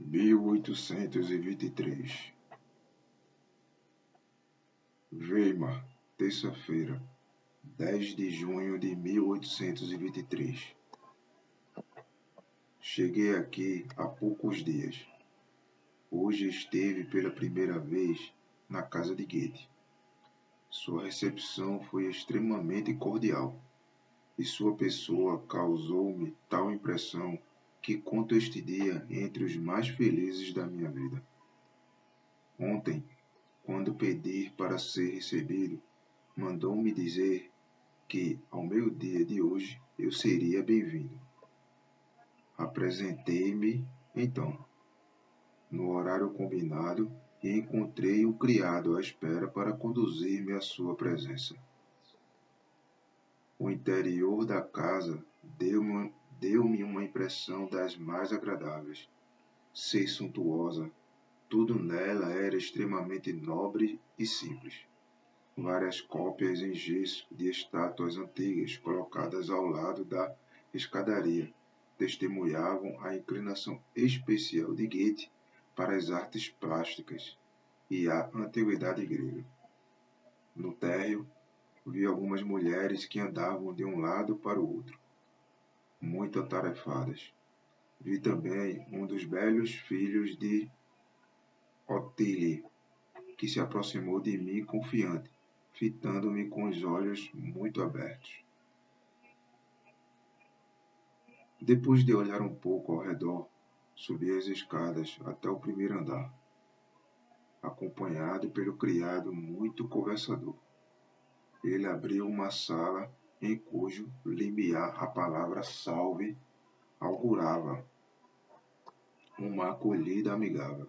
1823. Weimar, terça-feira, 10 de junho de 1823. Cheguei aqui há poucos dias. Hoje esteve pela primeira vez na casa de Goethe. Sua recepção foi extremamente cordial e sua pessoa causou-me tal impressão que conto este dia entre os mais felizes da minha vida. Ontem, quando pedi para ser recebido, mandou-me dizer que, ao meio-dia de hoje, eu seria bem-vindo. Apresentei-me, então, no horário combinado e encontrei um criado à espera para conduzir-me à sua presença. O interior da casa deu-me uma impressão das mais agradáveis. Ser suntuosa, tudo nela era extremamente nobre e simples. Várias cópias em gesso de estátuas antigas colocadas ao lado da escadaria testemunhavam a inclinação especial de Goethe para as artes plásticas e a antiguidade grega. No térreo, vi algumas mulheres que andavam de um lado para o outro, muito atarefadas. Vi também um dos belos filhos de Ottilie, que se aproximou de mim confiante, fitando-me com os olhos muito abertos. Depois de olhar um pouco ao redor, subi as escadas até o primeiro andar, acompanhado pelo criado muito conversador. Ele abriu uma sala em cujo limiar a palavra salve augurava uma acolhida amigável.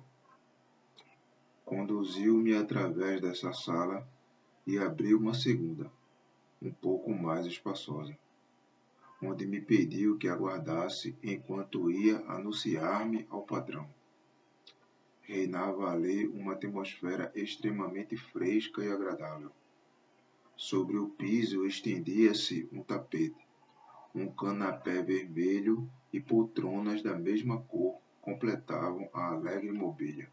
Conduziu-me através dessa sala e abriu uma segunda, um pouco mais espaçosa, onde me pediu que aguardasse enquanto ia anunciar-me ao patrão. Reinava ali uma atmosfera extremamente fresca e agradável. Sobre o piso estendia-se um tapete, um canapé vermelho e poltronas da mesma cor completavam a alegre mobília.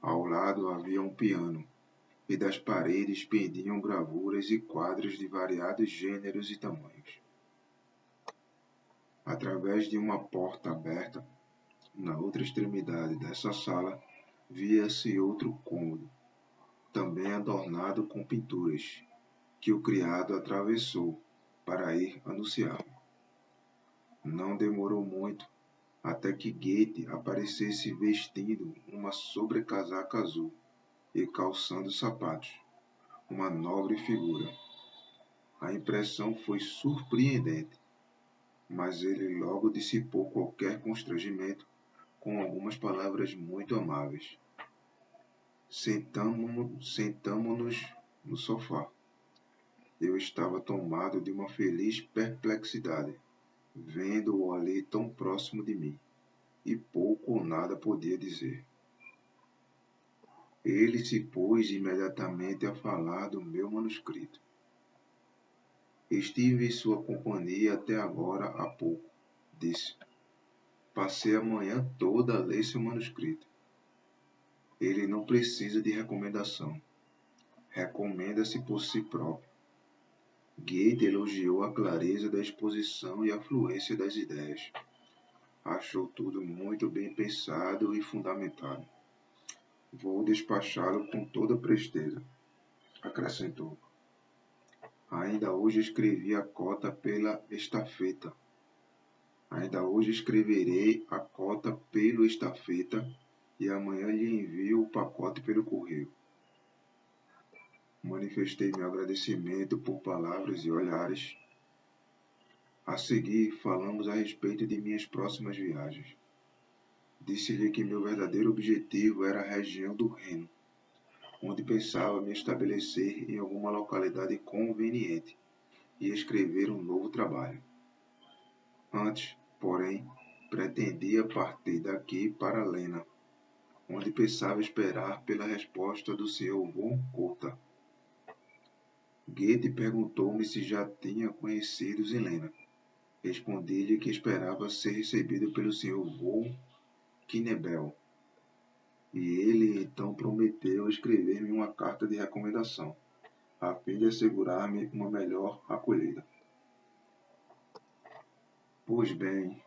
Ao lado havia um piano, e das paredes pendiam gravuras e quadros de variados gêneros e tamanhos. Através de uma porta aberta, na outra extremidade dessa sala, via-se outro cômodo, também adornado com pinturas, que o criado atravessou para ir anunciar-me. Não demorou muito até que Goethe aparecesse vestindo uma sobrecasaca azul e calçando sapatos, uma nobre figura. A impressão foi surpreendente, mas ele logo dissipou qualquer constrangimento com algumas palavras muito amáveis. Sentamo-nos no sofá. Eu estava tomado de uma feliz perplexidade, vendo-o ali tão próximo de mim, e pouco ou nada podia dizer. Ele se pôs imediatamente a falar do meu manuscrito. Estive em sua companhia até agora há pouco, disse. Passei a manhã toda a ler seu manuscrito. Ele não precisa de recomendação. Recomenda-se por si próprio. Goethe elogiou a clareza da exposição e a fluência das ideias. Achou tudo muito bem pensado e fundamentado. Vou despachá-lo com toda presteza, acrescentou. Ainda hoje escrevi a cota pela estafeta. Ainda hoje escreverei a cota pelo estafeta e amanhã lhe envio o pacote pelo correio. Manifestei meu agradecimento por palavras e olhares. A seguir, falamos a respeito de minhas próximas viagens. Disse-lhe que meu verdadeiro objetivo era a região do Reno, onde pensava me estabelecer em alguma localidade conveniente e escrever um novo trabalho. Antes, porém, pretendia partir daqui para Lena, onde pensava esperar pela resposta do Sr. von Cotta. Goethe perguntou-me se já tinha conhecidos em Lena. Respondi-lhe que esperava ser recebido pelo Sr. von Knebel, e ele então prometeu escrever-me uma carta de recomendação, a fim de assegurar-me uma melhor acolhida. Pois bem,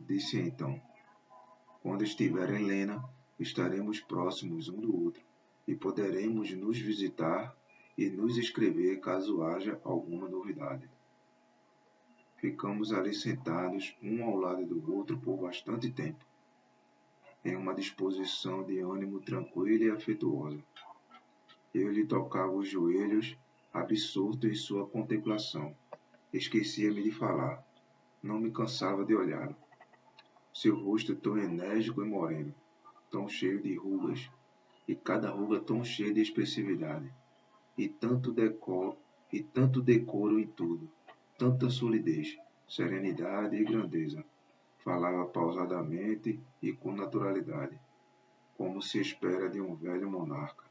disse então, quando estiver em Lena, estaremos próximos um do outro, e poderemos nos visitar e nos escrever caso haja alguma novidade. Ficamos ali sentados, um ao lado do outro, por bastante tempo, em uma disposição de ânimo tranquila e afetuosa. Eu lhe tocava os joelhos, absorto em sua contemplação. Esquecia-me de falar. Não me cansava de olhá-lo. Seu rosto tão enérgico e moreno, tão cheio de rugas, e cada ruga tão cheia de expressividade, e tanto decoro em tudo, tanta solidez, serenidade e grandeza. Falava pausadamente e com naturalidade, como se espera de um velho monarca.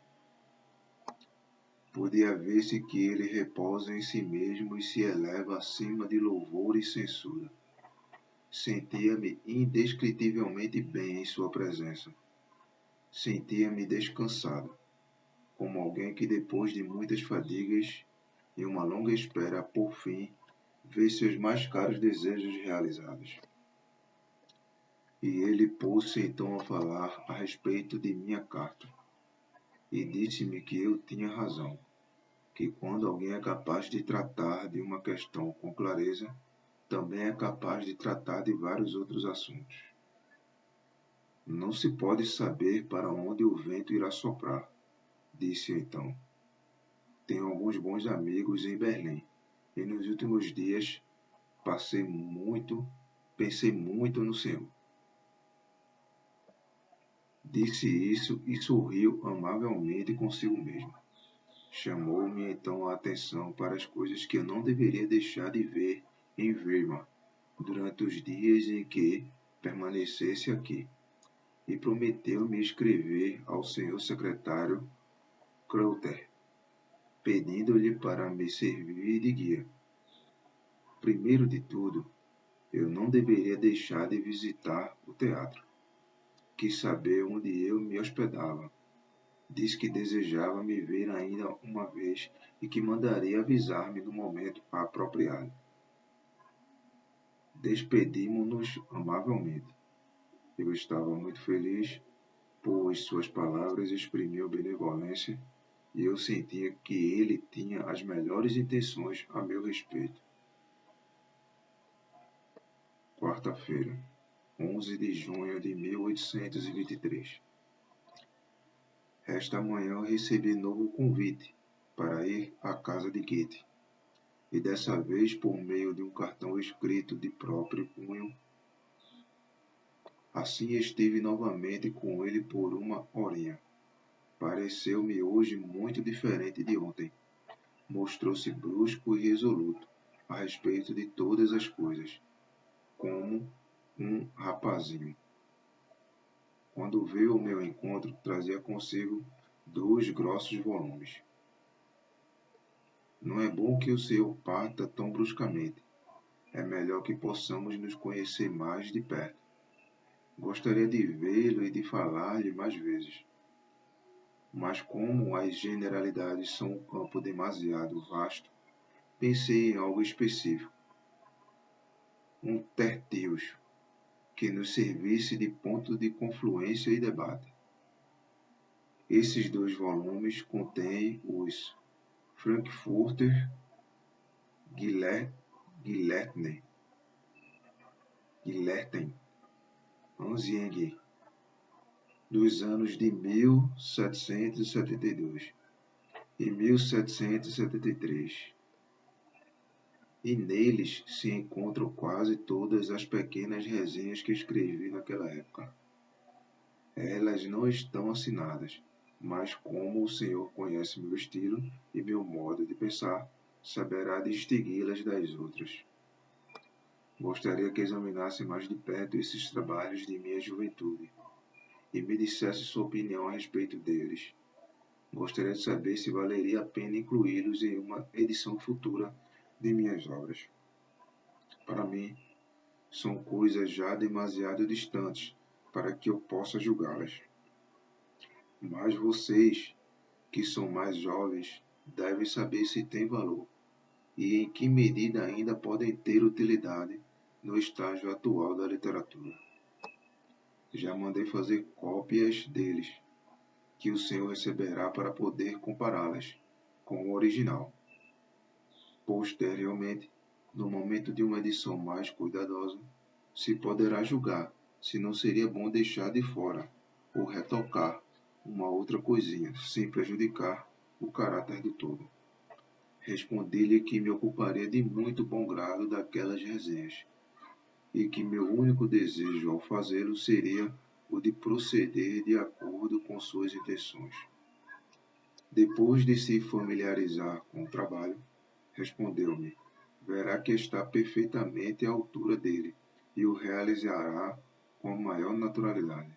Podia ver-se que ele repousa em si mesmo e se eleva acima de louvor e censura. Sentia-me indescritivelmente bem em sua presença. Sentia-me descansado, como alguém que depois de muitas fadigas e uma longa espera, por fim, vê seus mais caros desejos realizados. E ele pôs-se então a falar a respeito de minha carta, e disse-me que eu tinha razão, que quando alguém é capaz de tratar de uma questão com clareza, também é capaz de tratar de vários outros assuntos. Não se pode saber para onde o vento irá soprar, disse então. Tenho alguns bons amigos em Berlim, e nos últimos dias pensei muito no Senhor. Disse isso e sorriu amavelmente consigo mesmo. Chamou-me então a atenção para as coisas que eu não deveria deixar de ver em Weimar durante os dias em que permanecesse aqui, e prometeu-me escrever ao senhor secretário Krauter, pedindo-lhe para me servir de guia. Primeiro de tudo, eu não deveria deixar de visitar o teatro. Quis saber onde eu me hospedava. Disse que desejava me ver ainda uma vez e que mandaria avisar-me no momento apropriado. Despedimos-nos amavelmente. Eu estava muito feliz, pois suas palavras exprimiam benevolência e eu sentia que ele tinha as melhores intenções a meu respeito. Quarta-feira, 11 de junho de 1823. Esta manhã eu recebi novo convite para ir à casa de Goethe, e dessa vez por meio de um cartão escrito de próprio punho. Assim estive novamente com ele por uma horinha. Pareceu-me hoje muito diferente de ontem. Mostrou-se brusco e resoluto a respeito de todas as coisas, como um rapazinho. Quando veio ao meu encontro, trazia consigo 2 grossos volumes. Não é bom que o senhor parta tão bruscamente. É melhor que possamos nos conhecer mais de perto. Gostaria de vê-lo e de falar-lhe mais vezes. Mas como as generalidades são um campo demasiado vasto, pensei em algo específico. Um tertius que nos servisse de ponto de confluência e debate. Esses 2 volumes contêm os Frankfurter Gelehrten Anzeigen dos anos de 1772 e 1773, e neles se encontram quase todas as pequenas resenhas que escrevi naquela época. Elas não estão assinadas, mas como o senhor conhece meu estilo e meu modo de pensar, saberá distingui-las das outras. Gostaria que examinasse mais de perto esses trabalhos de minha juventude e me dissesse sua opinião a respeito deles. Gostaria de saber se valeria a pena incluí-los em uma edição futura de minhas obras. Para mim, são coisas já demasiado distantes para que eu possa julgá-las. Mas vocês, que são mais jovens, devem saber se têm valor e em que medida ainda podem ter utilidade no estágio atual da literatura. Já mandei fazer cópias deles, que o Senhor receberá para poder compará-las com o original. Posteriormente, no momento de uma edição mais cuidadosa, se poderá julgar se não seria bom deixar de fora ou retocar uma outra coisinha, sem prejudicar o caráter do todo. Respondi-lhe que me ocuparia de muito bom grado daquelas resenhas, e que meu único desejo ao fazê-lo seria o de proceder de acordo com suas intenções. Depois de se familiarizar com o trabalho, respondeu-me: verá que está perfeitamente à altura dele e o realizará com a maior naturalidade.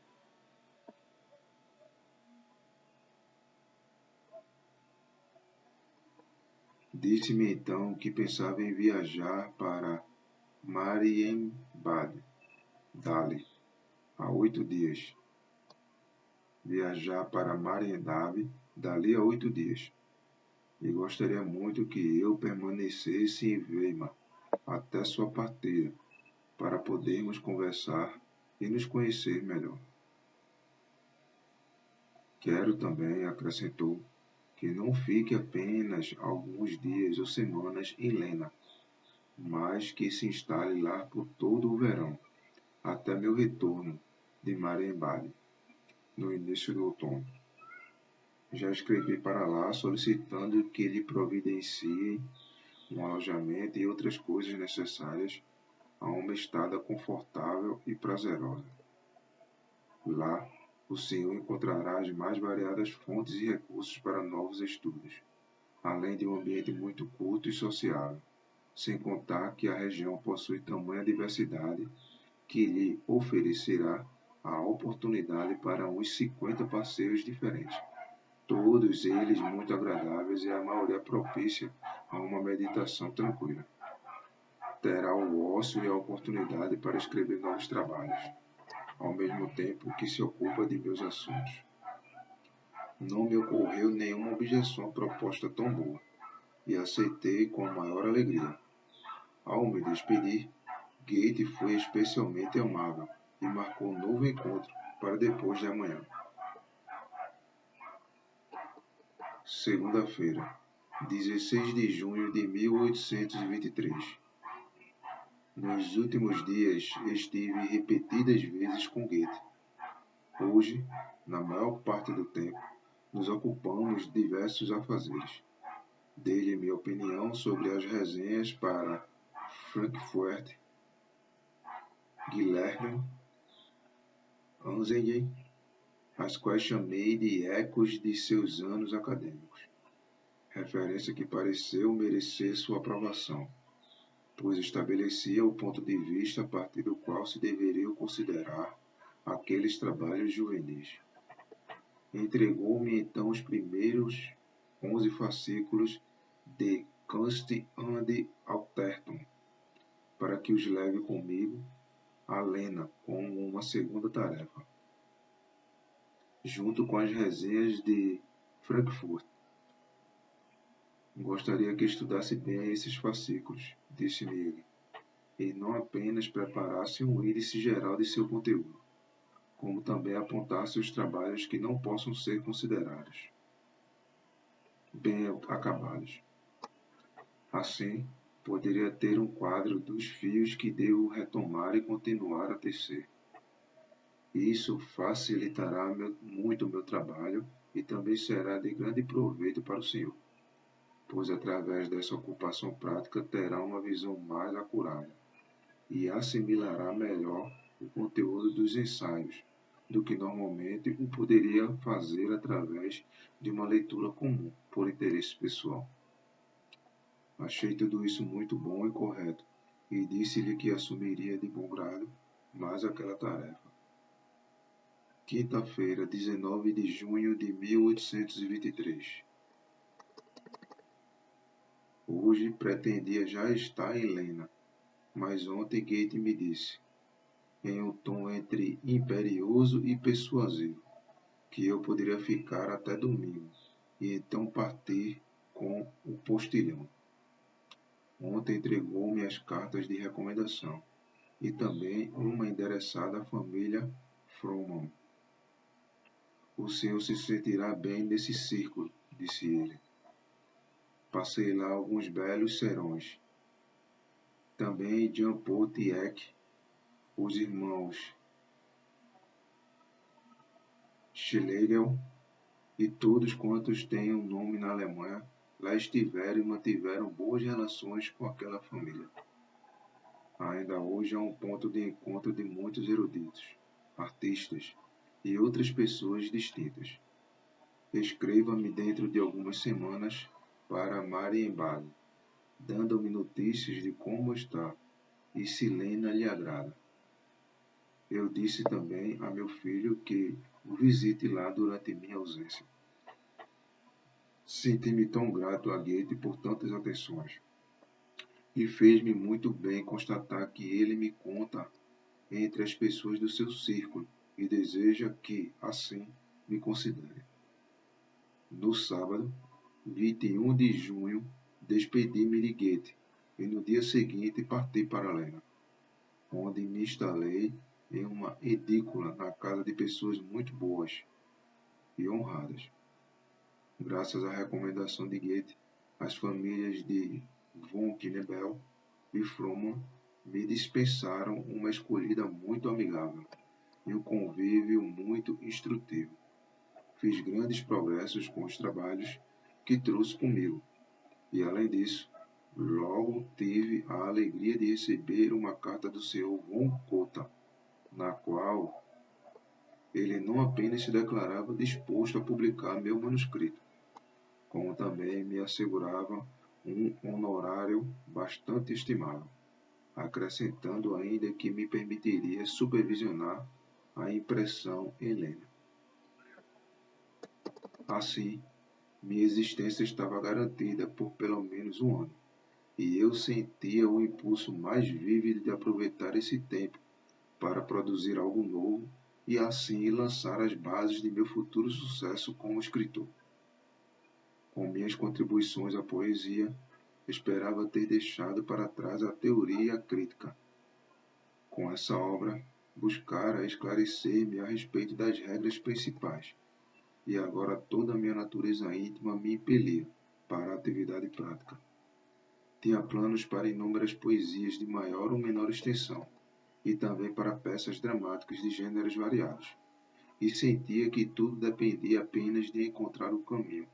Disse-me então que pensava em viajar para Marienbad, dali a 8 dias. Viajar para Marienbad, dali a 8 dias. E gostaria muito que eu permanecesse em Weimar até sua partida, para podermos conversar e nos conhecer melhor. Quero também, acrescentou, que não fique apenas alguns dias ou semanas em Lena, mas que se instale lá por todo o verão, até meu retorno de Marienbad, no início do outono. Já escrevi para lá solicitando que lhe providencie um alojamento e outras coisas necessárias a uma estada confortável e prazerosa. Lá, o Senhor encontrará as mais variadas fontes e recursos para novos estudos, além de um ambiente muito culto e sociável, sem contar que a região possui tamanha diversidade que lhe oferecerá a oportunidade para uns 50 passeios diferentes, todos eles muito agradáveis e a maioria propícia a uma meditação tranquila. Terá o ócio e a oportunidade para escrever novos trabalhos, ao mesmo tempo que se ocupa de meus assuntos. Não me ocorreu nenhuma objeção à proposta tão boa, e aceitei com a maior alegria. Ao me despedir, Gate foi especialmente amável e marcou um novo encontro para depois de amanhã. Segunda-feira, 16 de junho de 1823. Nos últimos dias estive repetidas vezes com Goethe. Hoje, na maior parte do tempo, nos ocupamos de diversos afazeres. Dei-lhe minha opinião sobre as resenhas para Frankfurt, Guilherme, Anzingen, as quais chamei de ecos de seus anos acadêmicos, referência que pareceu merecer sua aprovação, pois estabelecia o ponto de vista a partir do qual se deveriam considerar aqueles trabalhos juvenis. Entregou-me então os primeiros 11 fascículos de Kunst und Altertum, para que os leve comigo a Lena como uma segunda tarefa, junto com as resenhas de Frankfurt. Gostaria que estudasse bem esses fascículos, disse-me ele, e não apenas preparasse um índice geral de seu conteúdo, como também apontasse os trabalhos que não possam ser considerados bem acabados. Assim, poderia ter um quadro dos fios que devo retomar e continuar a tecer. Isso facilitará muito o meu trabalho e também será de grande proveito para o senhor, pois através dessa ocupação prática terá uma visão mais acurada e assimilará melhor o conteúdo dos ensaios do que normalmente o poderia fazer através de uma leitura comum, por interesse pessoal. Achei tudo isso muito bom e correto, e disse-lhe que assumiria de bom grado mais aquela tarefa. Quinta-feira, 19 de junho de 1823. Hoje pretendia já estar em Lena, mas ontem Goethe me disse: em um tom entre imperioso e persuasivo, que eu poderia ficar até domingo e então partir com o postilhão. Ontem entregou-me as cartas de recomendação e também uma endereçada à família Froman. O senhor se sentirá bem nesse círculo, disse ele. Passei lá alguns belos serões. Também Jean-Paul Tieck, os irmãos Schlegel e todos quantos têm um nome na Alemanha lá estiveram e mantiveram boas relações com aquela família. Ainda hoje é um ponto de encontro de muitos eruditos, artistas e outras pessoas distintas. Escreva-me dentro de algumas semanas para Marienbad, dando-me notícias de como está e se Lena lhe agrada. Eu disse também a meu filho que o visite lá durante minha ausência. Senti-me tão grato a Goethe por tantas atenções. E fez-me muito bem constatar que ele me conta entre as pessoas do seu círculo e deseja que, assim, me considere. No sábado, 21 de junho, despedi-me de Goethe e no dia seguinte parti para Lena, onde me instalei em uma edícula na casa de pessoas muito boas e honradas. Graças à recomendação de Goethe, as famílias de von Knebel e Froman me dispensaram uma escolhida muito amigável e um convívio muito instrutivo. Fiz grandes progressos com os trabalhos que trouxe comigo e, além disso, logo tive a alegria de receber uma carta do Sr. von Cotta, na qual ele não apenas se declarava disposto a publicar meu manuscrito, como também me assegurava um honorário bastante estimável, acrescentando ainda que me permitiria supervisionar a impressão em Lena. Assim, minha existência estava garantida por pelo menos um ano, e eu sentia o impulso mais vívido de aproveitar esse tempo para produzir algo novo e assim lançar as bases de meu futuro sucesso como escritor. Com minhas contribuições à poesia, esperava ter deixado para trás a teoria e a crítica. Com essa obra, buscara esclarecer-me a respeito das regras principais, e agora toda a minha natureza íntima me impelia para a atividade prática. Tinha planos para inúmeras poesias de maior ou menor extensão, e também para peças dramáticas de gêneros variados, e sentia que tudo dependia apenas de encontrar o caminho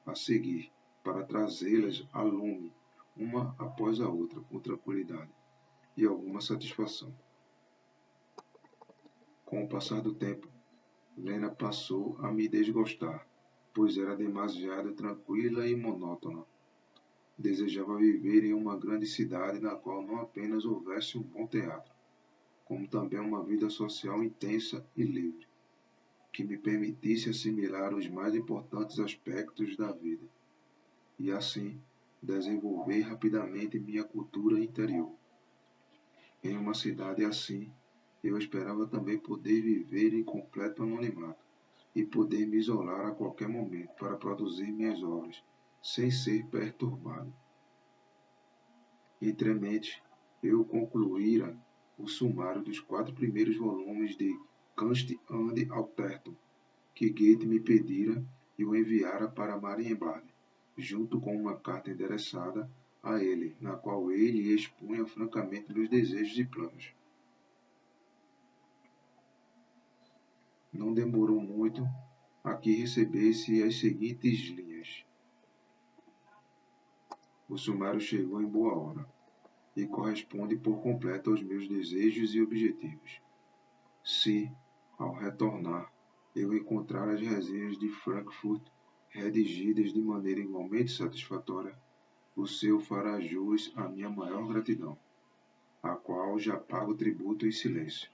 a seguir para trazê-las a lume, uma após a outra, com tranquilidade e alguma satisfação. Com o passar do tempo, Lena passou a me desgostar, pois era demasiado tranquila e monótona. Desejava viver em uma grande cidade na qual não apenas houvesse um bom teatro, como também uma vida social intensa e livre, que me permitisse assimilar os mais importantes aspectos da vida, e assim desenvolver rapidamente minha cultura interior. Em uma cidade assim, eu esperava também poder viver em completo anonimato e poder me isolar a qualquer momento para produzir minhas obras, sem ser perturbado. Entremente, eu concluíra o sumário dos 4 primeiros volumes de Kunst und Altertum, que Goethe me pedira e o enviara para Marienbad, junto com uma carta endereçada a ele, na qual ele expunha francamente meus desejos e planos. Não demorou muito a que recebesse as seguintes linhas. O sumário chegou em boa hora e corresponde por completo aos meus desejos e objetivos. Se, ao retornar, eu encontrar as resenhas de Frankfurt redigidas de maneira igualmente satisfatória, o seu fará jus à minha maior gratidão, a qual já pago tributo em silêncio,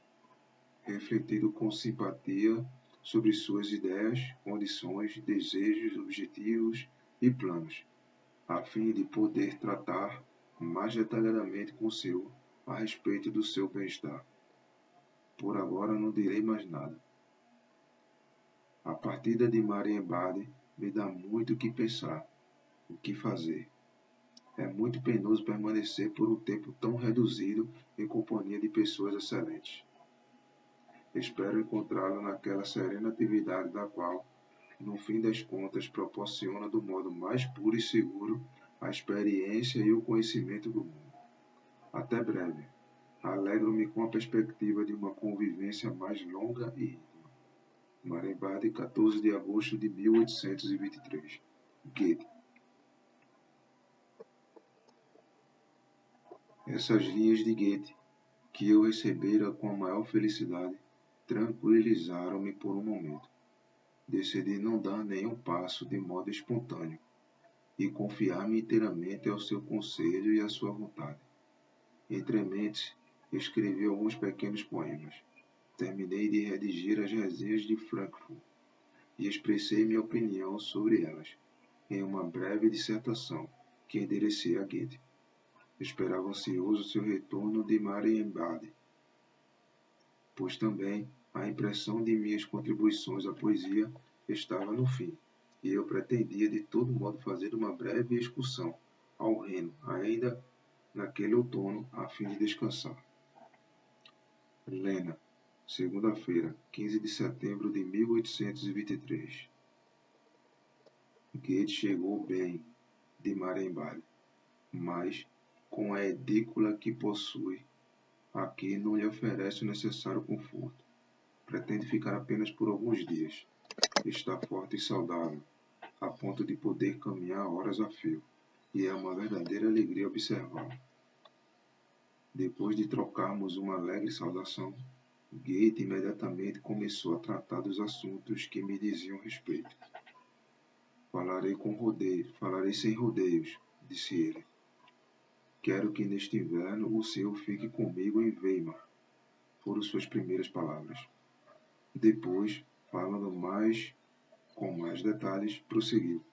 refletindo com simpatia sobre suas ideias, condições, desejos, objetivos e planos, a fim de poder tratar mais detalhadamente com o seu a respeito do seu bem-estar. Por agora não direi mais nada. A partida de Marienbad me dá muito o que pensar, o que fazer. É muito penoso permanecer por um tempo tão reduzido em companhia de pessoas excelentes. Espero encontrá-lo naquela serena atividade da qual, no fim das contas, proporciona do modo mais puro e seguro a experiência e o conhecimento do mundo. Até breve. Alegro-me com a perspectiva de uma convivência mais longa e íntima. Marienbad, 14 de agosto de 1823. Goethe. Essas linhas de Goethe, que eu recebera com a maior felicidade, tranquilizaram-me por um momento. Decidi não dar nenhum passo de modo espontâneo e confiar-me inteiramente ao seu conselho e à sua vontade. Entre mentes, escrevi alguns pequenos poemas. Terminei de redigir as resenhas de Frankfurt e expressei minha opinião sobre elas, em uma breve dissertação que enderecei a Goethe. Esperava ansioso seu retorno de Marienbad, pois também a impressão de minhas contribuições à poesia estava no fim, e eu pretendia de todo modo fazer uma breve excursão ao Reno, ainda naquele outono, a fim de descansar. Lena, segunda-feira, 15 de setembro de 1823. Goethe chegou bem de Marienbad, mas, com a edícula que possui, aqui não lhe oferece o necessário conforto. Pretende ficar apenas por alguns dias. Está forte e saudável, a ponto de poder caminhar horas a fio, e é uma verdadeira alegria observá-lo. Depois de trocarmos uma alegre saudação, Goethe imediatamente começou a tratar dos assuntos que me diziam respeito. Falarei sem rodeios, disse ele. Quero que neste inverno o senhor fique comigo em Weimar, foram suas primeiras palavras. Depois, falando com mais detalhes, prosseguiu.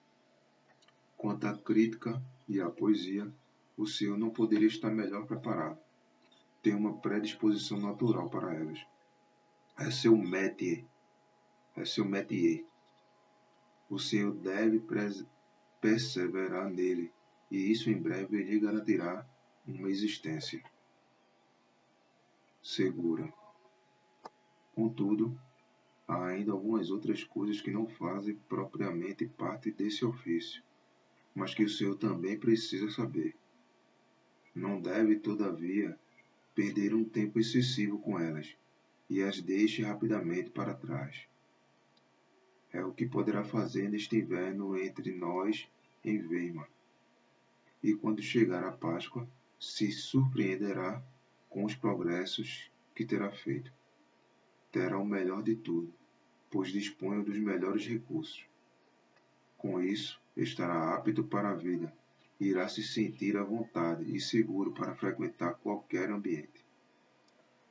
Quanto à crítica e à poesia, o senhor não poderia estar melhor preparado. Tem uma predisposição natural para elas. É seu métier. O senhor deve perseverar nele, e isso em breve lhe garantirá uma existência segura. Contudo, há ainda algumas outras coisas que não fazem propriamente parte desse ofício, mas que o senhor também precisa saber. Não deve, todavia, perder um tempo excessivo com elas, e as deixe rapidamente para trás. É o que poderá fazer neste inverno entre nós em Weimar. E quando chegar a Páscoa, se surpreenderá com os progressos que terá feito. Terá o melhor de tudo, pois dispõe dos melhores recursos. Com isso, estará apto para a vida, e irá se sentir à vontade e seguro para frequentar qualquer ambiente.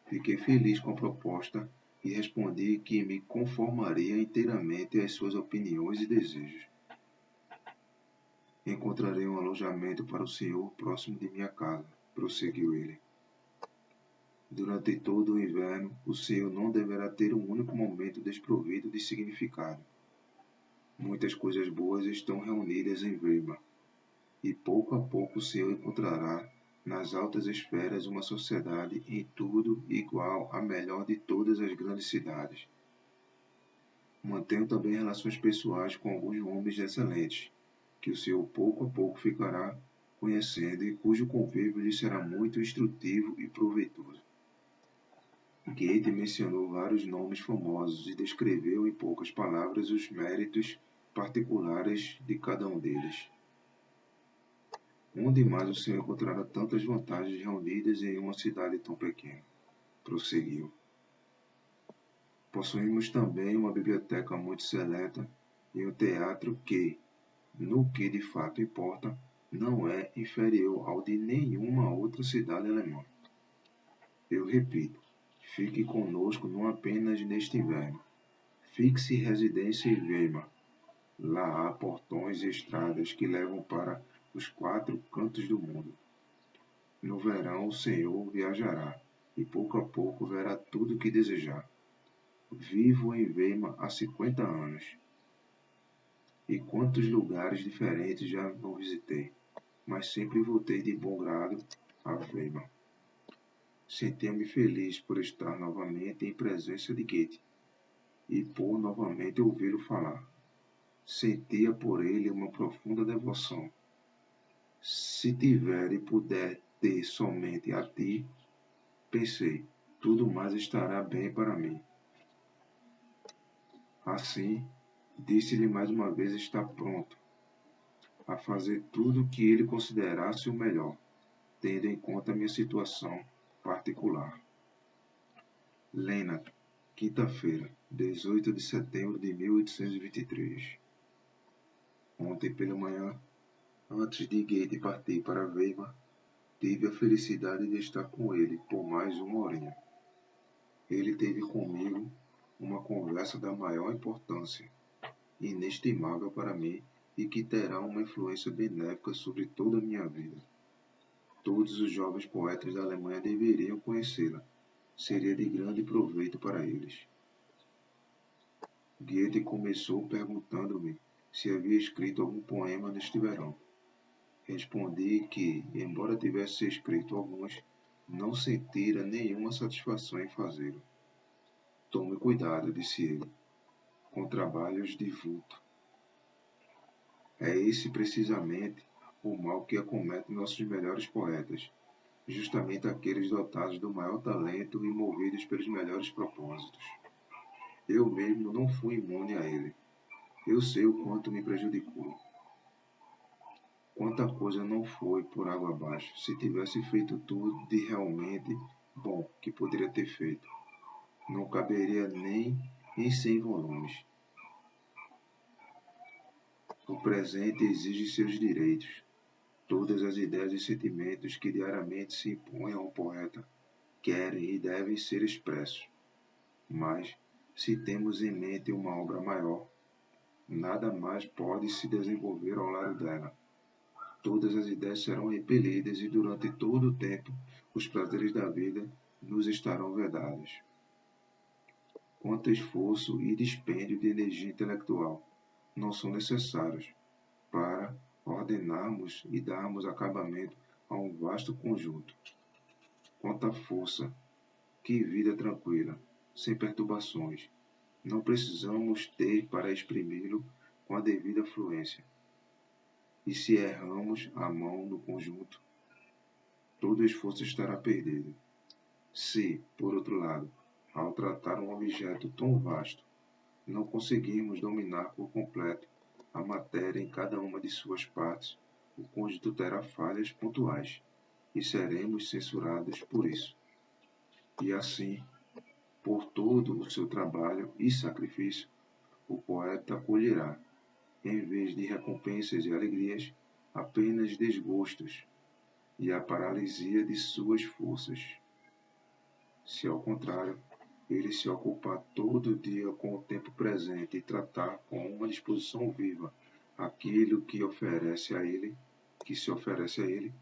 Fiquei feliz com a proposta e respondi que me conformaria inteiramente às suas opiniões e desejos. Encontrarei um alojamento para o senhor próximo de minha casa, prosseguiu ele. Durante todo o inverno, o senhor não deverá ter um único momento desprovido de significado. Muitas coisas boas estão reunidas em Weimar, e pouco a pouco o senhor encontrará nas altas esferas uma sociedade em tudo igual à melhor de todas as grandes cidades. Mantenho também relações pessoais com alguns homens excelentes, que o senhor pouco a pouco ficará conhecendo e cujo convívio lhe será muito instrutivo e proveitoso. Goethe mencionou vários nomes famosos e descreveu em poucas palavras os méritos particulares de cada um deles. Onde mais o senhor encontrará tantas vantagens reunidas em uma cidade tão pequena? Prosseguiu. Possuímos também uma biblioteca muito seleta e um teatro que, no que de fato importa, não é inferior ao de nenhuma outra cidade alemã. Eu repito, fique conosco não apenas neste inverno. Fixe residência em Weimar. Lá há portões e estradas que levam para os 4 cantos do mundo. No verão o senhor viajará, e pouco a pouco verá tudo o que desejar. Vivo em Weimar há 50 anos, e quantos lugares diferentes já não visitei, mas sempre voltei de bom grado a Weimar. Sentia-me feliz por estar novamente em presença de Goethe e por novamente ouvi-lo falar. Sentia por ele uma profunda devoção. Se tiver e puder ter somente a ti, pensei, tudo mais estará bem para mim. Assim, disse-lhe mais uma vez estar pronto a fazer tudo o que ele considerasse o melhor, tendo em conta a minha situação particular. Lena, quinta-feira, 18 de setembro de 1823. Ontem pela manhã, antes de Goethe partir para Weimar, tive a felicidade de estar com ele por mais uma horinha. Ele teve comigo uma conversa da maior importância, inestimável para mim e que terá uma influência benéfica sobre toda a minha vida. Todos os jovens poetas da Alemanha deveriam conhecê-la. Seria de grande proveito para eles. Goethe começou perguntando-me se havia escrito algum poema neste verão. Respondi que, embora tivesse escrito alguns, não sentira nenhuma satisfação em fazê-lo. Tome cuidado, disse ele, com trabalhos de vulto. É esse precisamente o mal que acomete nossos melhores poetas, justamente aqueles dotados do maior talento e movidos pelos melhores propósitos. Eu mesmo não fui imune a ele. Eu sei o quanto me prejudicou. Quanta coisa não foi por água abaixo, se tivesse feito tudo de realmente bom que poderia ter feito. Não caberia nem em 100 volumes. O presente exige seus direitos. Todas as ideias e sentimentos que diariamente se impõem a um poeta querem e devem ser expressos. Mas, se temos em mente uma obra maior, nada mais pode se desenvolver ao lado dela. Todas as ideias serão repelidas e durante todo o tempo os prazeres da vida nos estarão vedados. Quanto esforço e dispêndio de energia intelectual não são necessários para ordenarmos e darmos acabamento a um vasto conjunto. Quanta força, que vida tranquila, sem perturbações, não precisamos ter para exprimi-lo com a devida fluência. E se erramos a mão no conjunto, todo esforço estará perdido. Se, por outro lado, ao tratar um objeto tão vasto, não conseguirmos dominar por completo a matéria em cada uma de suas partes, o conjunto terá falhas pontuais e seremos censurados por isso. E assim, por todo o seu trabalho e sacrifício, o poeta colherá, em vez de recompensas e alegrias, apenas desgostos e a paralisia de suas forças. Se ao contrário, ele se ocupar todo dia com o tempo presente e tratar com uma disposição viva aquilo que se oferece a ele,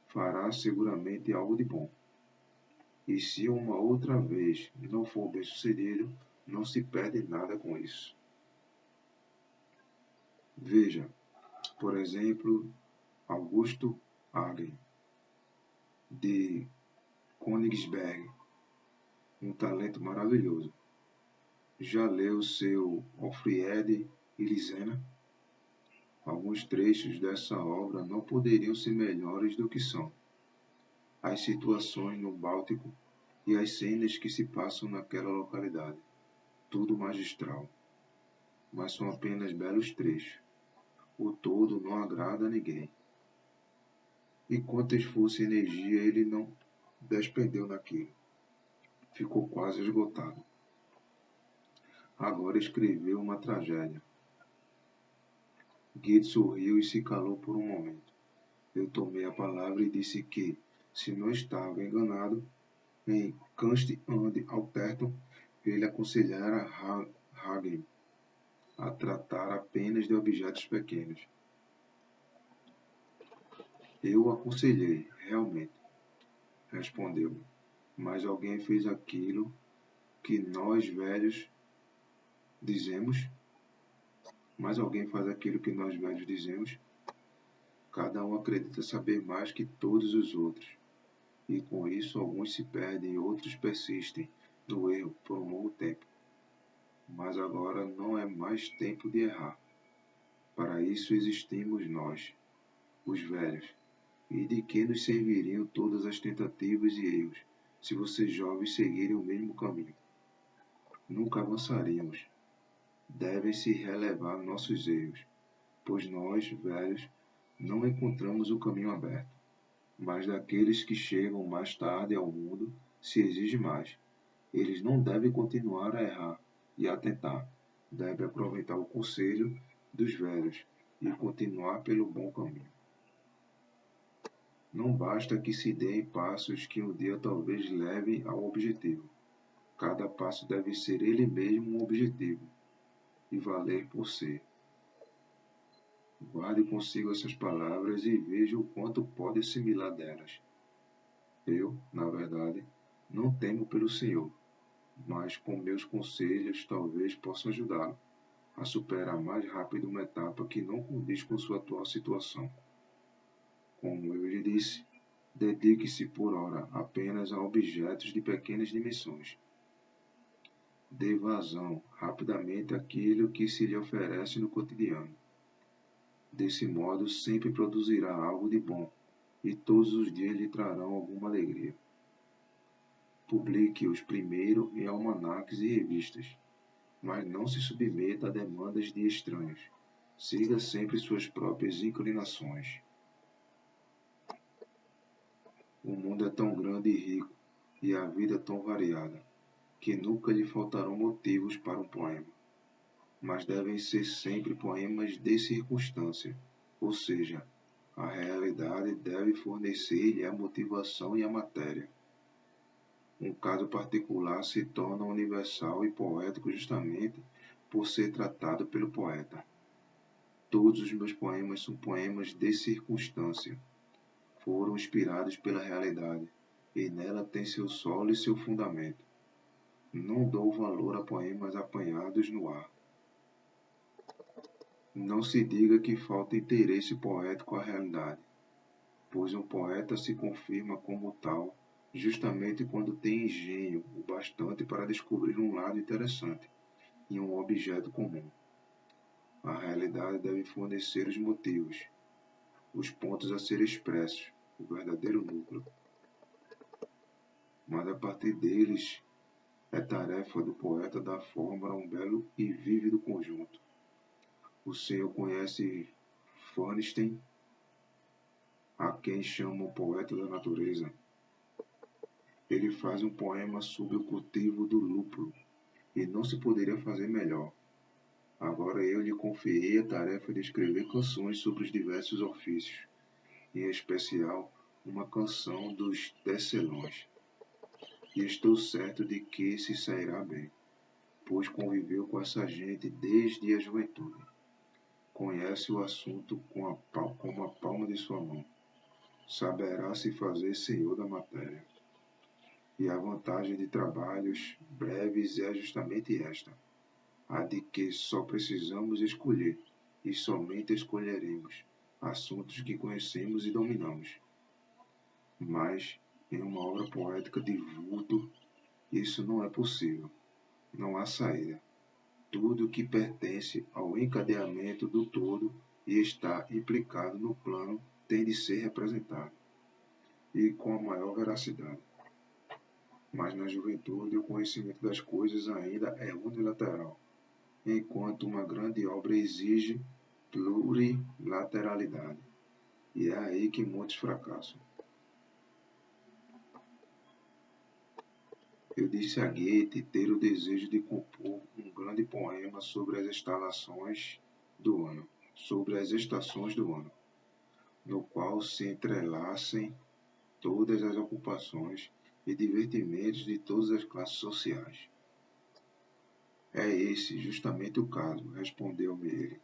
fará seguramente algo de bom. E se uma outra vez não for bem-sucedido, não se perde nada com isso. Veja, por exemplo, Augusto Hagen, de Königsberg, um talento maravilhoso. Já leu seu Alfriede e Lisena? Alguns trechos dessa obra não poderiam ser melhores do que são. As situações no Báltico e as cenas que se passam naquela localidade. Tudo magistral. Mas são apenas belos trechos. O todo não agrada a ninguém. E quanto esforço e energia ele não despendeu naquilo. Ficou quase esgotado. Agora escreveu uma tragédia. Goethe sorriu e se calou por um momento. Eu tomei a palavra e disse que, se não estava enganado, em Kunst und Altertum, ele aconselhara Hagen a tratar apenas de objetos pequenos. Eu o aconselhei, realmente, respondeu. Mas alguém fez aquilo que nós velhos dizemos? Mas alguém faz aquilo que nós velhos dizemos? Cada um acredita saber mais que todos os outros, e com isso alguns se perdem e outros persistem no erro por um longo tempo. Mas agora não é mais tempo de errar. Para isso existimos nós, os velhos. E de que nos serviriam todas as tentativas e erros, se vocês jovens seguirem o mesmo caminho? Nunca avançaríamos. Devem-se relevar nossos erros, pois nós, velhos, não encontramos o caminho aberto. Mas daqueles que chegam mais tarde ao mundo se exige mais. Eles não devem continuar a errar e a tentar. Devem aproveitar o conselho dos velhos e continuar pelo bom caminho. Não basta que se deem passos que um dia talvez levem ao objetivo. Cada passo deve ser ele mesmo um objetivo e valer por si. Guarde consigo essas palavras e veja o quanto pode assimilar delas. Eu, na verdade, não temo pelo Senhor, mas com meus conselhos talvez possa ajudá-lo a superar mais rápido uma etapa que não condiz com sua atual situação. Como eu lhe disse, dedique-se por ora apenas a objetos de pequenas dimensões. Dê vazão rapidamente àquilo que se lhe oferece no cotidiano. Desse modo, sempre produzirá algo de bom e todos os dias lhe trarão alguma alegria. Publique-os primeiro em almanaques e revistas, mas não se submeta a demandas de estranhos. Siga sempre suas próprias inclinações. O mundo é tão grande e rico, e a vida tão variada, que nunca lhe faltarão motivos para um poema. Mas devem ser sempre poemas de circunstância, ou seja, a realidade deve fornecer-lhe a motivação e a matéria. Um caso particular se torna universal e poético justamente por ser tratado pelo poeta. Todos os meus poemas são poemas de circunstância. Foram inspirados pela realidade, e nela tem seu solo e seu fundamento. Não dou valor a poemas apanhados no ar. Não se diga que falta interesse poético à realidade, pois um poeta se confirma como tal justamente quando tem engenho o bastante para descobrir um lado interessante em um objeto comum. A realidade deve fornecer os motivos, os pontos a ser expressos, o verdadeiro núcleo. Mas a partir deles é tarefa do poeta dar forma a um belo e vívido conjunto. O Senhor conhece Fernstein, a quem chamam poeta da natureza. Ele faz um poema sobre o cultivo do lúpulo, e não se poderia fazer melhor. Agora eu lhe conferi a tarefa de escrever canções sobre os diversos ofícios, em especial uma canção dos tecelões. E estou certo de que se sairá bem, pois conviveu com essa gente desde a juventude. Conhece o assunto como a palma de sua mão. Saberá se fazer senhor da matéria. E a vantagem de trabalhos breves é justamente esta, a de que só precisamos escolher, e somente escolheremos, assuntos que conhecemos e dominamos. Mas, em uma obra poética de vulto, isso não é possível. Não há saída. Tudo que pertence ao encadeamento do todo e está implicado no plano tem de ser representado, e com a maior veracidade. Mas na juventude o conhecimento das coisas ainda é unilateral, enquanto uma grande obra exige plurilateralidade. E é aí que muitos fracassam. Eu disse a Goethe ter o desejo de compor um grande poema sobre as estações do ano, no qual se entrelaçem todas as ocupações e divertimentos de todas as classes sociais. É esse justamente o caso, respondeu-me ele.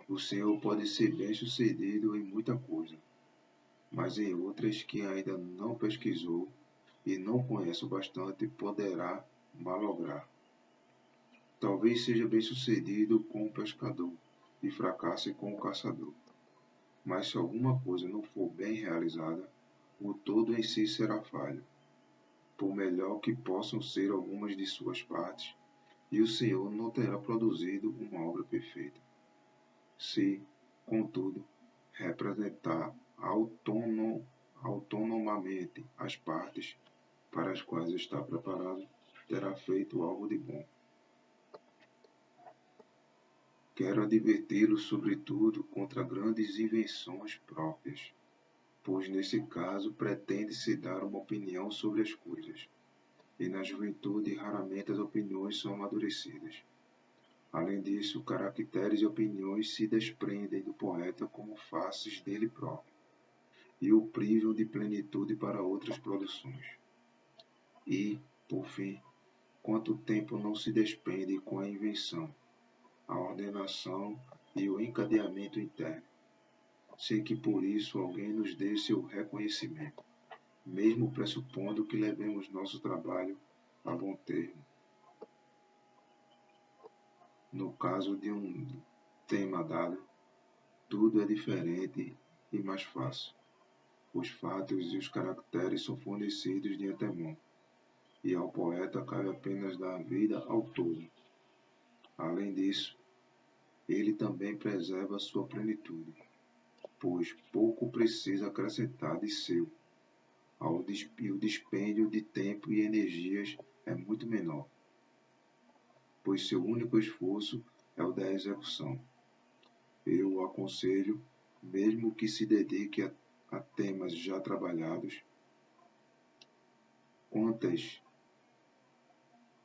O senhor pode ser bem-sucedido em muita coisa, mas em outras que ainda não pesquisou e não conhece o bastante poderá malograr. Talvez seja bem-sucedido com o pescador e fracasse com o caçador. Mas se alguma coisa não for bem realizada, o todo em si será falho, por melhor que possam ser algumas de suas partes, e o Senhor não terá produzido uma obra perfeita. Se, contudo, representar autonomamente as partes para as quais está preparado, terá feito algo de bom. Quero adverti-lo, sobretudo, contra grandes invenções próprias, pois nesse caso pretende-se dar uma opinião sobre as coisas, e na juventude raramente as opiniões são amadurecidas. Além disso, caracteres e opiniões se desprendem do poeta como faces dele próprio, e o privam de plenitude para outras produções. E, por fim, quanto tempo não se despende com a invenção, a ordenação e o encadeamento interno, sem que por isso alguém nos dê seu reconhecimento, mesmo pressupondo que levemos nosso trabalho a bom termo. No caso de um tema dado, tudo é diferente e mais fácil. Os fatos e os caracteres são fornecidos de antemão, e ao poeta cabe apenas dar vida ao todo. Além disso, ele também preserva sua plenitude, pois pouco precisa acrescentar de seu, e o dispêndio de tempo e energias é muito menor, pois seu único esforço é o da execução. Eu o aconselho, mesmo que se dedique a temas já trabalhados, quantas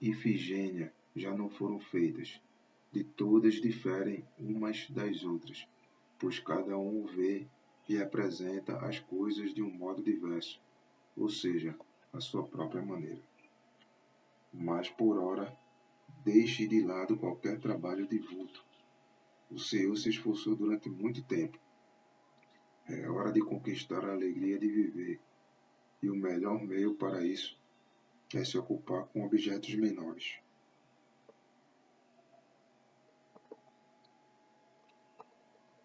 Ifigênia já não foram feitas, de todas diferem umas das outras, pois cada um vê e apresenta as coisas de um modo diverso, ou seja, a sua própria maneira. Mas, por ora, deixe de lado qualquer trabalho de vulto. O Senhor se esforçou durante muito tempo. É hora de conquistar a alegria de viver, e o melhor meio para isso é se ocupar com objetos menores.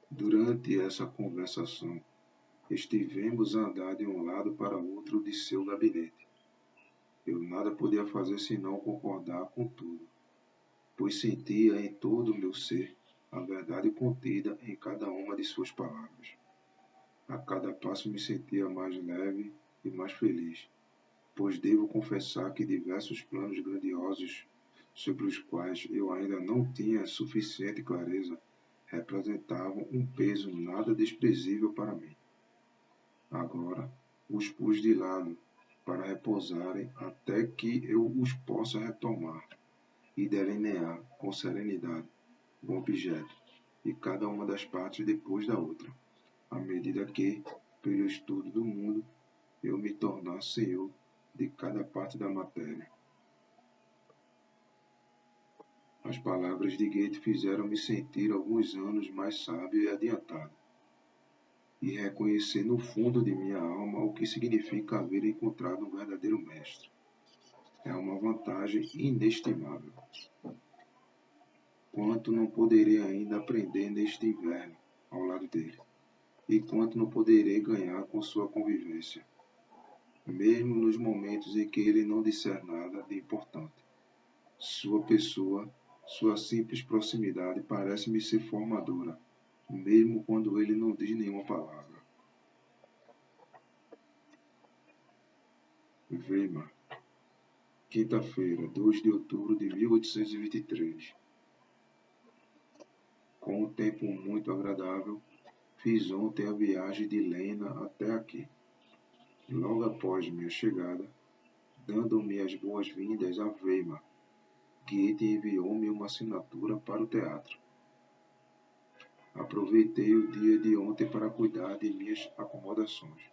Durante essa conversação, estivemos a andar de um lado para outro de seu gabinete. Eu nada podia fazer senão concordar com tudo, pois sentia em todo o meu ser a verdade contida em cada uma de suas palavras. A cada passo me sentia mais leve e mais feliz, pois devo confessar que diversos planos grandiosos sobre os quais eu ainda não tinha suficiente clareza representavam um peso nada desprezível para mim. Agora os pus de lado para repousarem até que eu os possa retomar e delinear com serenidade um objeto e cada uma das partes depois da outra, à medida que, pelo estudo do mundo, eu me tornar senhor de cada parte da matéria. As palavras de Goethe fizeram-me sentir alguns anos mais sábio e adiantado, e reconhecer no fundo de minha alma o que significa haver encontrado um verdadeiro mestre. É uma vantagem inestimável. Quanto não poderei ainda aprender neste inverno ao lado dele, e quanto não poderei ganhar com sua convivência, mesmo nos momentos em que ele não disser nada de importante. Sua pessoa, sua simples proximidade parece-me ser formadora, mesmo quando ele não diz nenhuma palavra. Weimar, quinta-feira, 2 de outubro de 1823. Com um tempo muito agradável, fiz ontem a viagem de Lena até aqui. Logo após minha chegada, dando-me as boas-vindas a Weimar, Goethe enviou-me uma assinatura para o teatro. Aproveitei o dia de ontem para cuidar de minhas acomodações,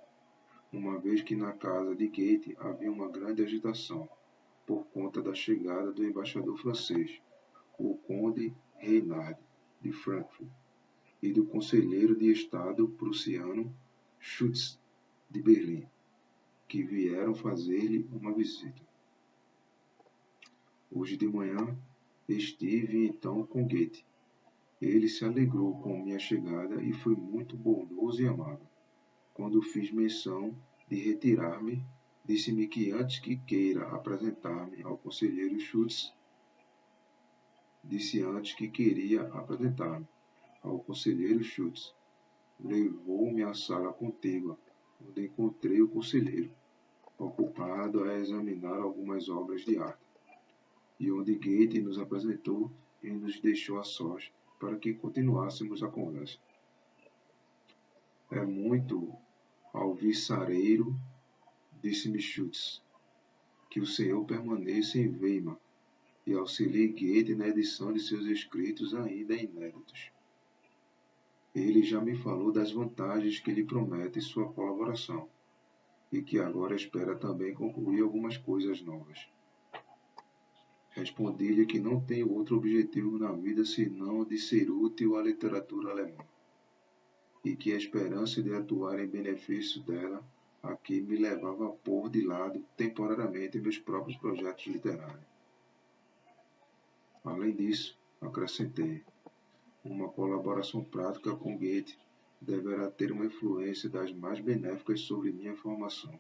uma vez que na casa de Goethe havia uma grande agitação, por conta da chegada do embaixador francês, o conde Reinhard de Frankfurt, e do conselheiro de Estado prussiano Schütz de Berlim. que vieram fazer-lhe uma visita. Hoje de manhã estive então com Goethe. Ele se alegrou com minha chegada e foi muito bondoso e amável. Quando fiz menção de retirar-me, disse-me que antes que queira apresentar-me ao conselheiro Schultz, levou-me à sala contígua, onde encontrei o conselheiro, ocupado a examinar algumas obras de arte, e onde Goethe nos apresentou e nos deixou a sós para que continuássemos a conversa. É muito alvissareiro, disse-me Schultz, que o senhor permaneça em Weimar e auxilie Goethe na edição de seus escritos ainda inéditos. Ele já me falou das vantagens que lhe promete sua colaboração e que agora espera também concluir algumas coisas novas. Respondi-lhe que não tenho outro objetivo na vida senão o de ser útil à literatura alemã e que a esperança de atuar em benefício dela aqui me levava a pôr de lado temporariamente meus próprios projetos literários. Além disso, acrescentei, uma colaboração prática com Goethe deverá ter uma influência das mais benéficas sobre minha formação,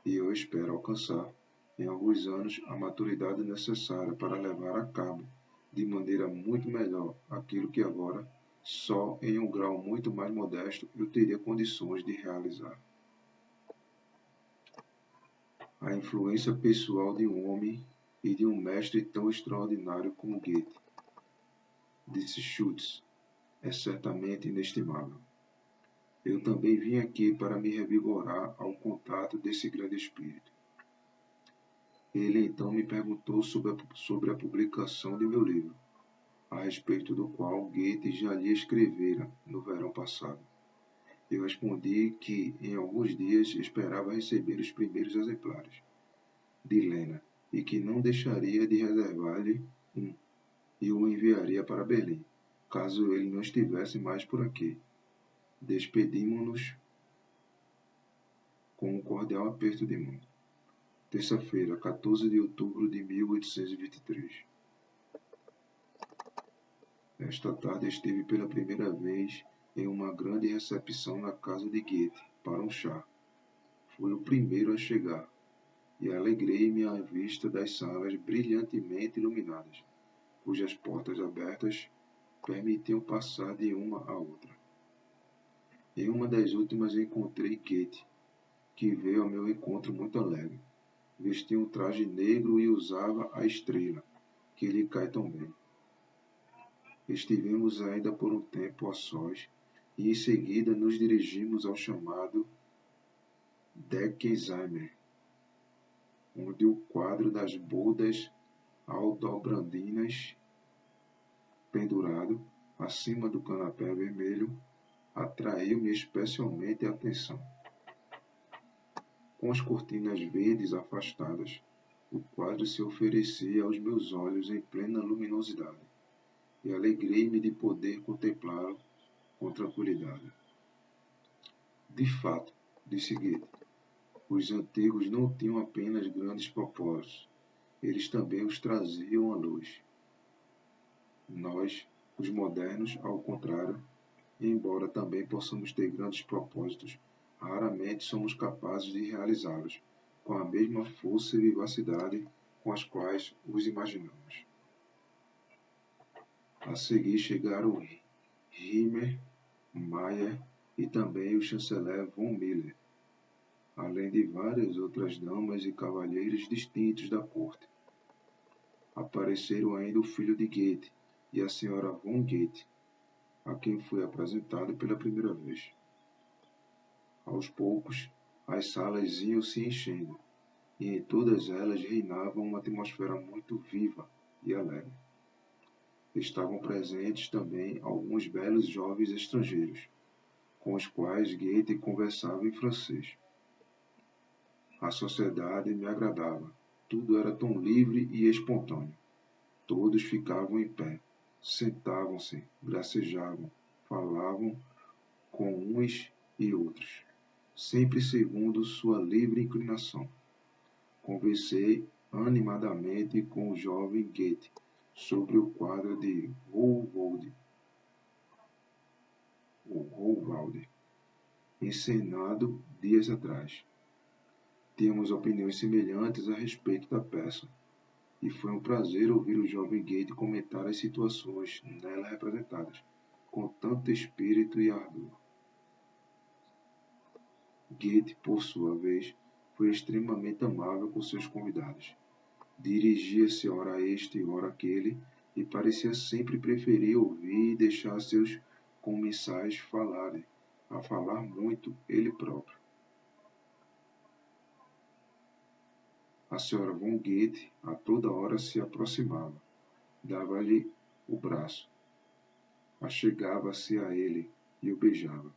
e eu espero alcançar, em alguns anos, a maturidade necessária para levar a cabo, de maneira muito melhor, aquilo que agora, só em um grau muito mais modesto, eu teria condições de realizar. A influência pessoal de um homem e de um mestre tão extraordinário como Goethe, disse Schultz, é certamente inestimável. Eu também vim aqui para me revigorar ao contato desse grande espírito. Ele então me perguntou sobre a publicação de meu livro, a respeito do qual Goethe já lhe escrevera no verão passado. Eu respondi que em alguns dias esperava receber os primeiros exemplares de Lena e que não deixaria de reservar-lhe um e o enviaria para Berlim, caso ele não estivesse mais por aqui. Despedimo-nos com um cordial aperto de mão. Terça-feira, 14 de outubro de 1823. Esta tarde estive pela primeira vez em uma grande recepção na casa de Goethe, para um chá. Fui o primeiro a chegar, e alegrei-me à vista das salas brilhantemente iluminadas, cujas portas abertas permitiam passar de uma à outra. Em uma das últimas encontrei Goethe, que veio ao meu encontro muito alegre. Vestia um traje negro e usava a estrela, que lhe cai tão bem. Estivemos ainda por um tempo a sós, e em seguida nos dirigimos ao chamado Deckenheimer, onde o quadro das bodas aldobrandinas, pendurado acima do canapé vermelho, atraiu-me especialmente a atenção. Com as cortinas verdes afastadas, o quadro se oferecia aos meus olhos em plena luminosidade, e alegrei-me de poder contemplá-lo com tranquilidade. De fato, disse Goethe, os antigos não tinham apenas grandes propósitos, eles também os traziam à luz. Nós, os modernos, ao contrário, embora também possamos ter grandes propósitos, raramente somos capazes de realizá-los com a mesma força e vivacidade com as quais os imaginamos. A seguir chegaram Himmler, Mayer e também o chanceler von Miller, além de várias outras damas e cavalheiros distintos da corte. Apareceram ainda o filho de Goethe e a senhora von Goethe, a quem fui apresentado pela primeira vez. Aos poucos, as salas iam se enchendo, e em todas elas reinava uma atmosfera muito viva e alegre. Estavam presentes também alguns belos jovens estrangeiros, com os quais Goethe conversava em francês. A sociedade me agradava, tudo era tão livre e espontâneo. Todos ficavam em pé, sentavam-se, gracejavam, falavam com uns e outros, sempre segundo sua livre inclinação. Conversei animadamente com o jovem Goethe sobre o quadro de Howald, encenado dias atrás. Tínhamos opiniões semelhantes a respeito da peça, e foi um prazer ouvir o jovem Goethe comentar as situações nela representadas, com tanto espírito e ardor. Goethe, por sua vez, foi extremamente amável com seus convidados. Dirigia-se ora a este e ora àquele, e parecia sempre preferir ouvir e deixar seus comensais falarem, a falar muito ele próprio. A senhora von Goethe a toda hora se aproximava, dava-lhe o braço, achegava-se a ele e o beijava.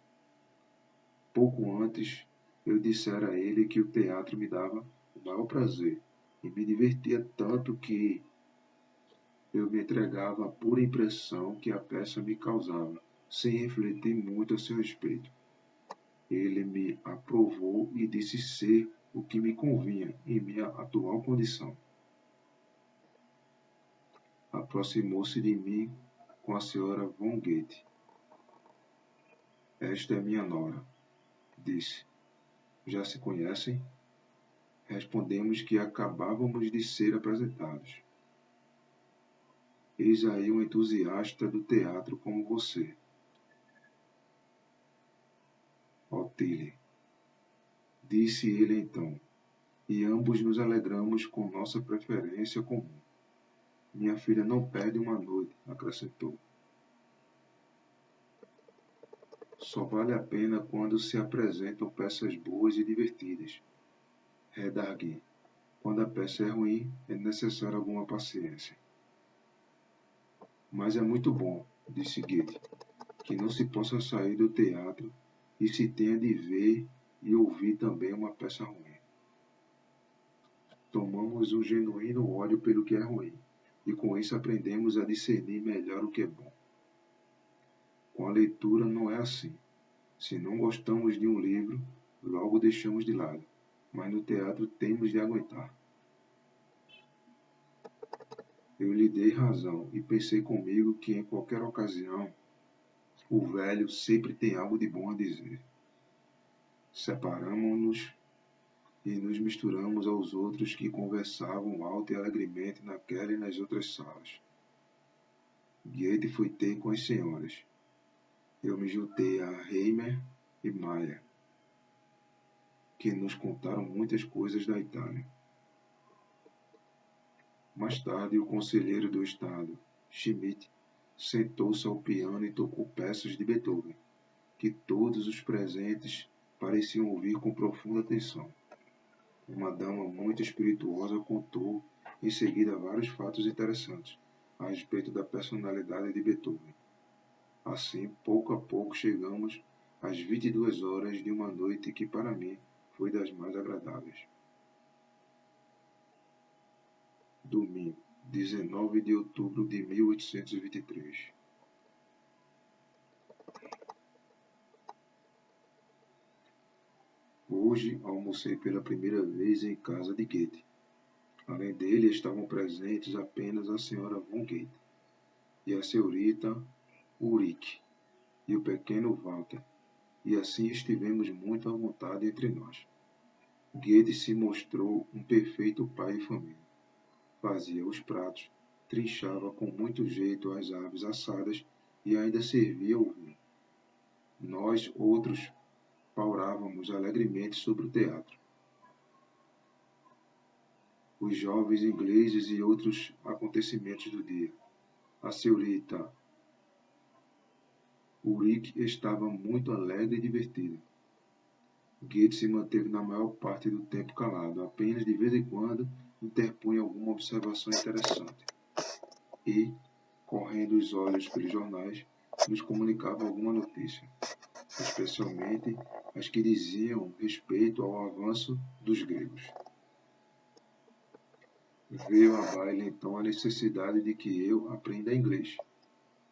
Pouco antes, eu dissera a ele que o teatro me dava o maior prazer e me divertia tanto que eu me entregava à pura impressão que a peça me causava, sem refletir muito a seu respeito. Ele me aprovou e disse ser o que me convinha em minha atual condição. Aproximou-se de mim com a senhora von Goethe. Esta é minha nora, disse. Já se conhecem? Respondemos que acabávamos de ser apresentados. Eis aí um entusiasta do teatro como você. Otile, disse ele então, e ambos nos alegramos com nossa preferência comum. Minha filha não perde uma noite, acrescentou. Só vale a pena quando se apresentam peças boas e divertidas. Redargui. Quando a peça é ruim, é necessária alguma paciência. Mas é muito bom, disse Goethe, que não se possa sair do teatro e se tenha de ver e ouvir também uma peça ruim. Tomamos um genuíno ódio pelo que é ruim, e com isso aprendemos a discernir melhor o que é bom. Com a leitura não é assim. Se não gostamos de um livro, logo deixamos de lado, mas no teatro temos de aguentar. Eu lhe dei razão e pensei comigo que em qualquer ocasião o velho sempre tem algo de bom a dizer. Separamo-nos e nos misturamos aos outros que conversavam alto e alegremente naquela e nas outras salas. Goethe foi ter com as senhoras. Eu me juntei a Reimer e Maia, que nos contaram muitas coisas da Itália. Mais tarde, o conselheiro do Estado, Schmidt, sentou-se ao piano e tocou peças de Beethoven, que todos os presentes pareciam ouvir com profunda atenção. Uma dama muito espirituosa contou em seguida vários fatos interessantes a respeito da personalidade de Beethoven. Assim, pouco a pouco chegamos às 22 horas de uma noite que para mim foi das mais agradáveis. Domingo, 19 de outubro de 1823. Hoje almocei pela primeira vez em casa de Goethe. Além dele, estavam presentes apenas a senhora von Goethe e a senhorita Ulrich e o pequeno Walter, e assim estivemos muito à vontade entre nós. Goethe se mostrou um perfeito pai de família. Fazia os pratos, trinchava com muito jeito as aves assadas e ainda servia o vinho. Nós, outros, paurávamos alegremente sobre o teatro. Os jovens ingleses e outros acontecimentos do dia. A senhorita Ulrich estava muito alegre e divertida. Goethe se manteve na maior parte do tempo calado, apenas de vez em quando interpunha alguma observação interessante e, correndo os olhos pelos jornais, nos comunicava alguma notícia, especialmente as que diziam respeito ao avanço dos gregos. Veio à baila então a necessidade de que eu aprenda inglês,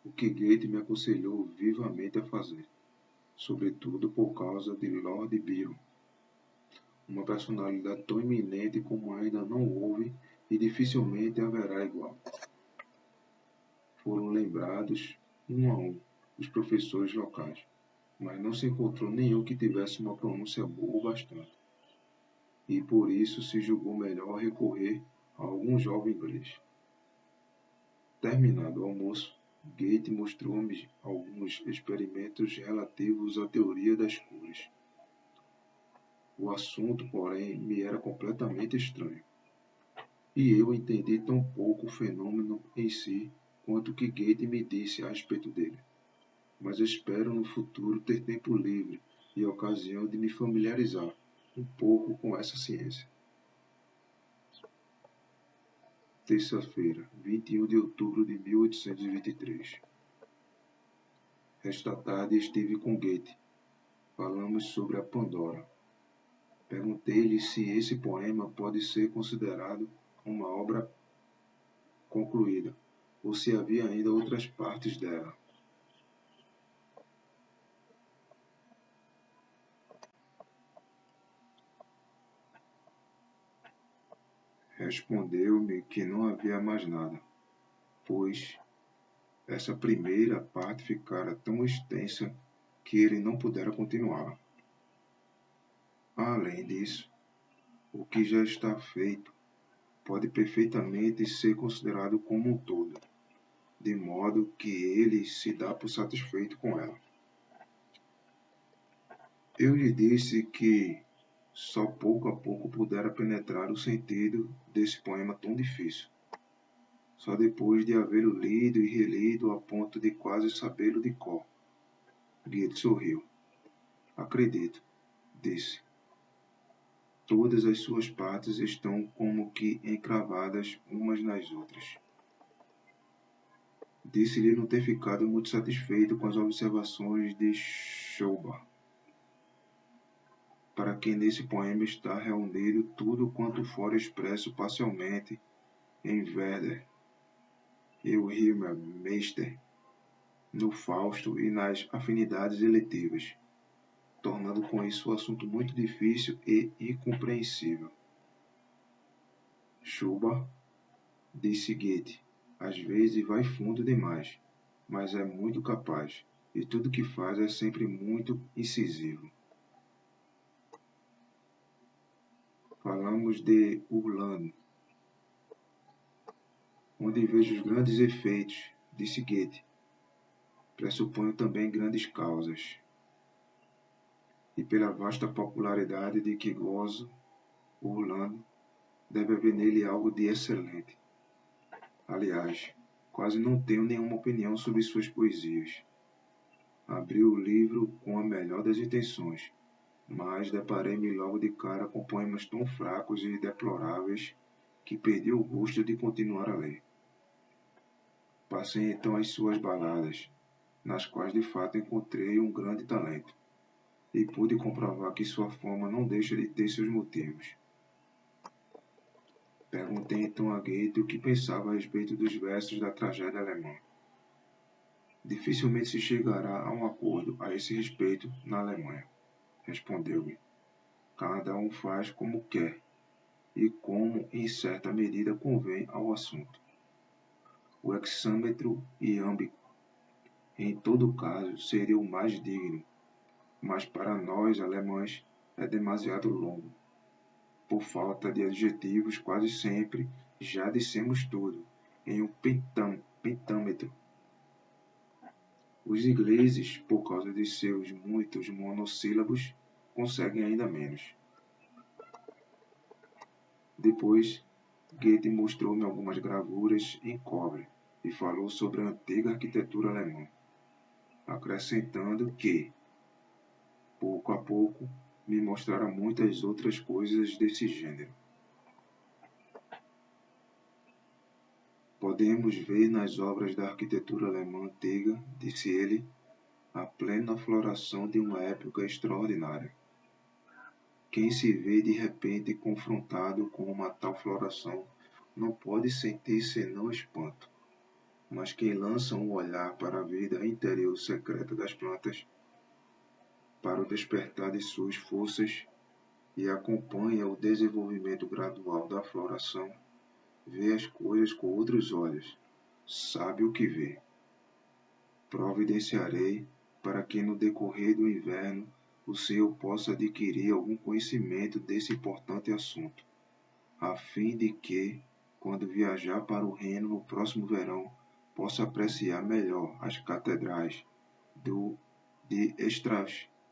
o que Goethe me aconselhou vivamente a fazer. sobretudo por causa de Lord Byron, uma personalidade tão eminente como ainda não houve e dificilmente haverá igual. Foram lembrados um a um os professores locais, mas não se encontrou nenhum que tivesse uma pronúncia boa o bastante, e por isso se julgou melhor recorrer a algum jovem inglês. Terminado o almoço, Gate mostrou-me alguns experimentos relativos à teoria das cores. O assunto, porém, me era completamente estranho, e eu entendi tão pouco o fenômeno em si quanto o que Gate me disse a respeito dele. Mas espero no futuro ter tempo livre e ocasião de me familiarizar um pouco com essa ciência. Terça-feira, 21 de outubro de 1823. Esta tarde estive com Goethe. Falamos sobre a Pandora. Perguntei-lhe se esse poema pode ser considerado uma obra concluída, ou se havia ainda outras partes dela. Respondeu-me que não havia mais nada, pois essa primeira parte ficara tão extensa que ele não pudera continuá-la. Além disso, o que já está feito pode perfeitamente ser considerado como um todo, de modo que ele se dá por satisfeito com ela. Eu lhe disse que só pouco a pouco pudera penetrar o sentido desse poema tão difícil, só depois de havê-lo lido e relido a ponto de quase sabê-lo de cor. Goethe sorriu. Acredito, disse. Todas as suas partes estão como que encravadas umas nas outras. Disse-lhe não ter ficado muito satisfeito com as observações de Schubart, para quem nesse poema está reunido tudo quanto fora expresso parcialmente em Werther e o Meister, no Fausto e nas afinidades eletivas, tornando com isso o assunto muito difícil e incompreensível. Schubart, disse Goethe, às vezes vai fundo demais, mas é muito capaz, e tudo que faz é sempre muito incisivo. Falamos de Urlano, onde vejo os grandes efeitos, disse Goethe. Pressuponho também grandes causas. E pela vasta popularidade de que gozo, Urlano, deve haver nele algo de excelente. Aliás, quase não tenho nenhuma opinião sobre suas poesias. Abri o livro com a melhor das intenções, mas deparei-me logo de cara com poemas tão fracos e deploráveis que perdi o gosto de continuar a ler. Passei então às suas baladas, nas quais de fato encontrei um grande talento, e pude comprovar que sua fama não deixa de ter seus motivos. Perguntei então a Goethe o que pensava a respeito dos versos da tragédia alemã. Dificilmente se chegará a um acordo a esse respeito na Alemanha, respondeu-me. Cada um faz como quer e como em certa medida convém ao assunto. O hexâmetro iâmbico, em todo caso, seria o mais digno, mas para nós alemães é demasiado longo. Por falta de adjetivos, quase sempre já dissemos tudo em um pentâmetro. Os ingleses, por causa de seus muitos monossílabos, conseguem ainda menos. Depois, Goethe mostrou-me algumas gravuras em cobre e falou sobre a antiga arquitetura alemã, acrescentando que, pouco a pouco, me mostrara muitas outras coisas desse gênero. Podemos ver nas obras da arquitetura alemã antiga, disse ele, a plena floração de uma época extraordinária. Quem se vê de repente confrontado com uma tal floração não pode sentir senão espanto, mas quem lança um olhar para a vida interior secreta das plantas para o despertar de suas forças e acompanha o desenvolvimento gradual da floração, vê as coisas com outros olhos, sabe o que vê. Providenciarei para que no decorrer do inverno o Senhor possa adquirir algum conhecimento desse importante assunto, a fim de que, quando viajar para o reino no próximo verão, possa apreciar melhor as catedrais de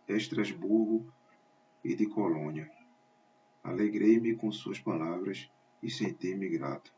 Estrasburgo e de Colônia. Alegrei-me com suas palavras e senti-me grato.